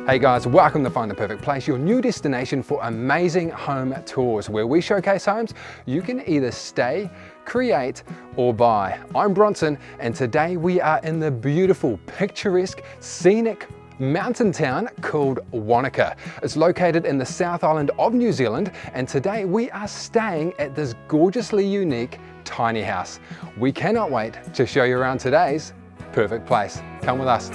Hey guys, welcome to Find the Perfect Place, your new destination for amazing home tours, where we showcase homes you can either stay, create, or buy. I'm Bronson, and today we are in the beautiful, picturesque, scenic mountain town called Wanaka. It's located in the South Island of New Zealand, and today we are staying at this gorgeously unique tiny house. We cannot wait to show you around today's perfect place. Come with us.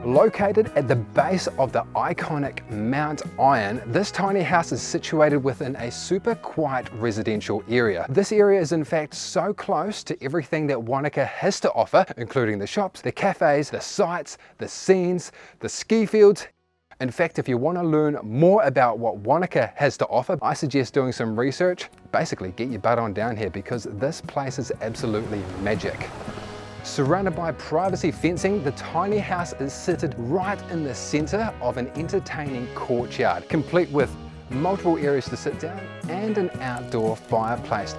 Located at the base of the iconic Mount Iron, this tiny house is situated within a super quiet residential area. This area is in fact so close to everything that Wanaka has to offer, including the shops, the cafes, the sights, the scenes, the ski fields. In fact, if you want to learn more about what Wanaka has to offer, I suggest doing some research. Basically, get your butt on down here because this place is absolutely magic. Surrounded by privacy fencing, the tiny house is seated right in the center of an entertaining courtyard, complete with multiple areas to sit down and an outdoor fireplace.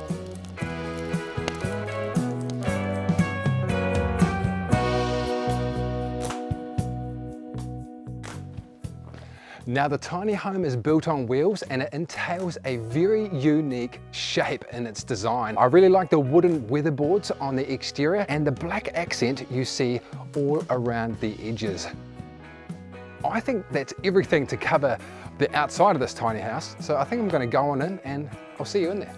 Now, the tiny home is built on wheels and it entails a very unique shape in its design. I really like the wooden weatherboards on the exterior and the black accent you see all around the edges. I think that's everything to cover the outside of this tiny house, so I think I'm going to go on in and I'll see you in there.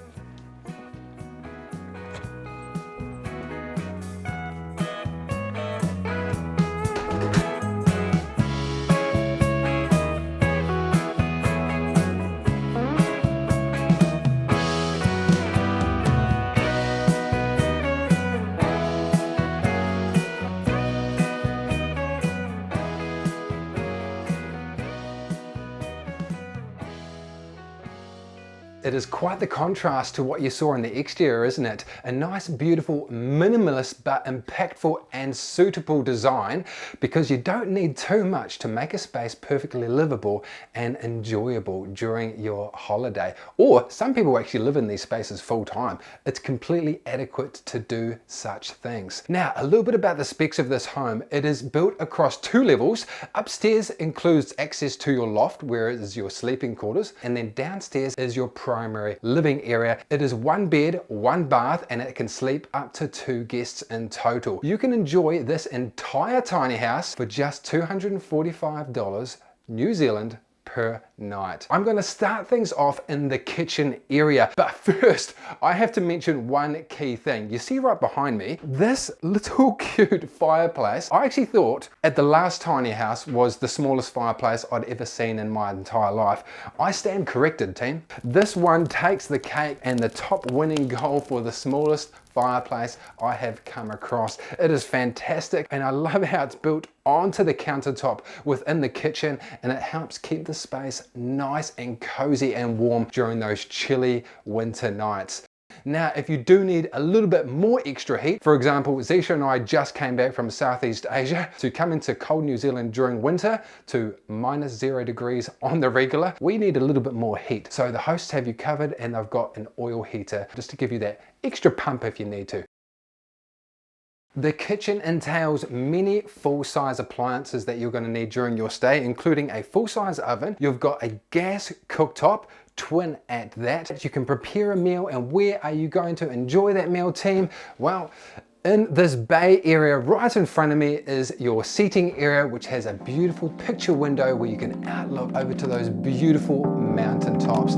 It is quite the contrast to what you saw in the exterior, isn't it? A nice, beautiful, minimalist but impactful and suitable design, because you don't need too much to make a space perfectly livable and enjoyable during your holiday. Or some people actually live in these spaces full time. It's completely adequate to do such things. Now, a little bit about the specs of this home. It is built across 2 levels. Upstairs includes access to your loft, where it is your sleeping quarters, and then downstairs is your primary living area. It is 1 bed, 1 bath, and it can sleep up to 2 guests in total. You can enjoy this entire tiny house for just $245 New Zealand per night. I'm going to start things off in the kitchen area, but first I have to mention one key thing. You see right behind me, this little cute fireplace. I actually thought at the last tiny house was the smallest fireplace I'd ever seen in my entire life. I stand corrected, team. This one takes the cake and the top winning goal for the smallest fireplace I have come across. It is fantastic, and I love how it's built onto the countertop within the kitchen, and it helps keep the space nice and cozy and warm during those chilly winter nights. Now, if you do need a little bit more extra heat, for example, Zisha and I just came back from Southeast Asia to come into cold New Zealand during winter to -0 degrees on the regular, we need a little bit more heat. So the hosts have you covered, and they've got an oil heater just to give you that extra pump if you need to. The kitchen entails many full-size appliances that you're going to need during your stay, including a full-size oven. You've got a gas cooktop, twin at that. You can prepare a meal, and where are you going to enjoy that meal, team? Well, in this bay area right in front of me is your seating area, which has a beautiful picture window where you can outlook over to those beautiful mountain tops.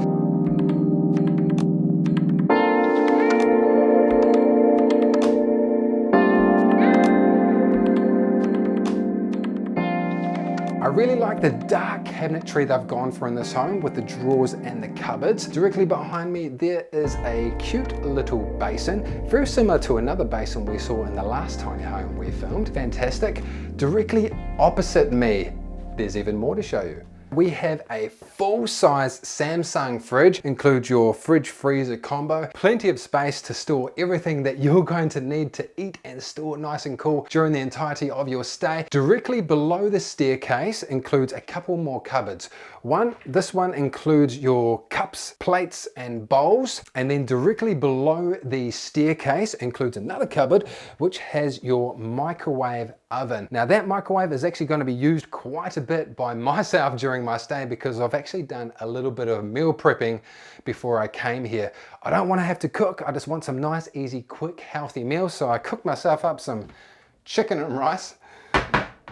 I really like the dark cabinetry they've gone for in this home with the drawers and the cupboards. Directly behind me there is a cute little basin, very similar to another basin we saw in the last tiny home we filmed. Fantastic. Directly opposite me, there's even more to show you. We have a full-size Samsung fridge, includes your fridge freezer combo, plenty of space to store everything that you're going to need to eat and store nice and cool during the entirety of your stay. Directly below the staircase includes a couple more cupboards. This one includes your cups, plates and bowls, and then directly below the staircase includes another cupboard which has your microwave oven. Now that microwave is actually going to be used quite a bit by myself during my stay because I've actually done a little bit of meal prepping before I came here. I don't want to have to cook, I just want some nice, easy, quick, healthy meals, so I cooked myself up some chicken and rice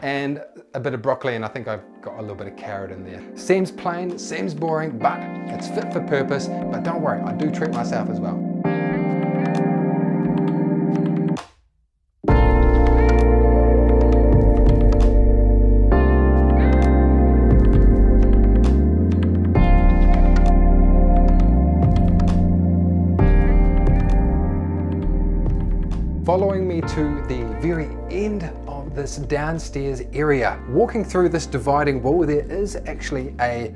and a bit of broccoli, and I think I've got a little bit of carrot in there. Seems plain, seems boring, but it's fit for purpose. But don't worry, I do treat myself as well. Following me to the very end of this downstairs area. Walking through this dividing wall, there is actually a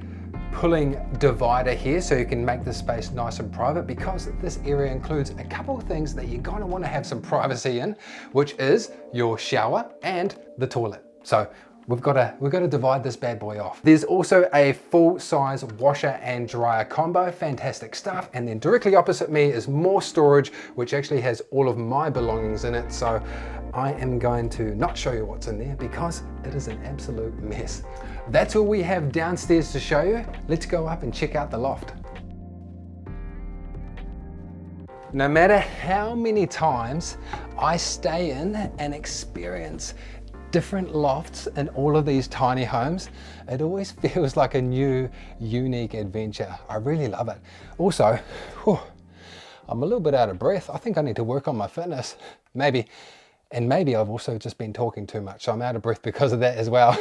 pulling divider here, so you can make this space nice and private, because this area includes a couple of things that you're going to want to have some privacy in, which is your shower and the toilet. So we've got to divide this bad boy off. There's also a full-size washer and dryer combo, fantastic stuff. And then directly opposite me is more storage, which actually has all of my belongings in it. So I am going to not show you what's in there because it is an absolute mess. That's all we have downstairs to show you. Let's go up and check out the loft. No matter how many times I stay in and experience different lofts in all of these tiny homes, it always feels like a new, unique adventure. I really love it. Also, I'm a little bit out of breath. I think I need to work on my fitness. Maybe I've also just been talking too much, so I'm out of breath because of that as well.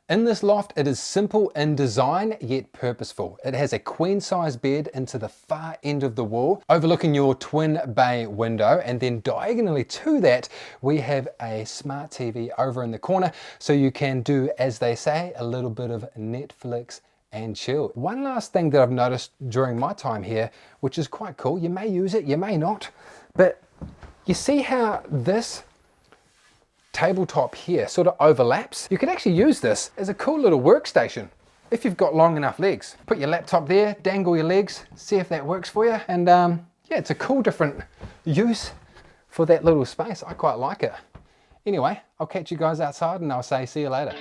In this loft, it is simple in design, yet purposeful. It has a queen size bed into the far end of the wall, overlooking your twin bay window. And then diagonally to that, we have a smart TV over in the corner. So you can do, as they say, a little bit of Netflix and chill. One last thing that I've noticed during my time here, which is quite cool. You may use it, you may not, but you see how this tabletop here sort of overlaps? You can actually use this as a cool little workstation if you've got long enough legs. Put your laptop there, dangle your legs, see if that works for you. And yeah, it's a cool different use for that little space. I quite like it. Anyway, I'll catch you guys outside and I'll say see you later.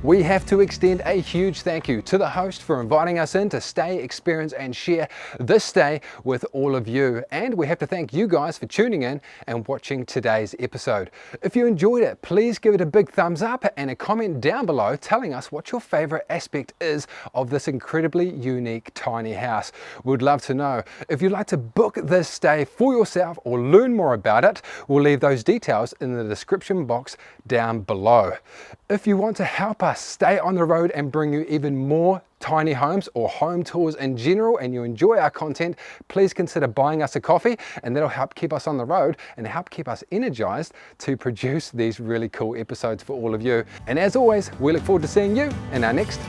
We have to extend a huge thank you to the host for inviting us in to stay, experience and share this stay with all of you. And we have to thank you guys for tuning in and watching today's episode. If you enjoyed it, please give it a big thumbs up and a comment down below telling us what your favorite aspect is of this incredibly unique tiny house. We'd love to know. If you'd like to book this stay for yourself or learn more about it, we'll leave those details in the description box down below. If you want to help us stay on the road and bring you even more tiny homes or home tours in general, and you enjoy our content, please consider buying us a coffee, and that'll help keep us on the road and help keep us energized to produce these really cool episodes for all of you. And as always, we look forward to seeing you in our next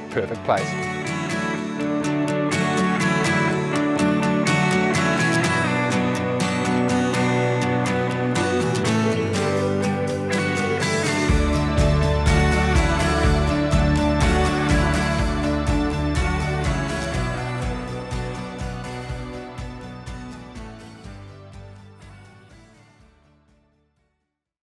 perfect place.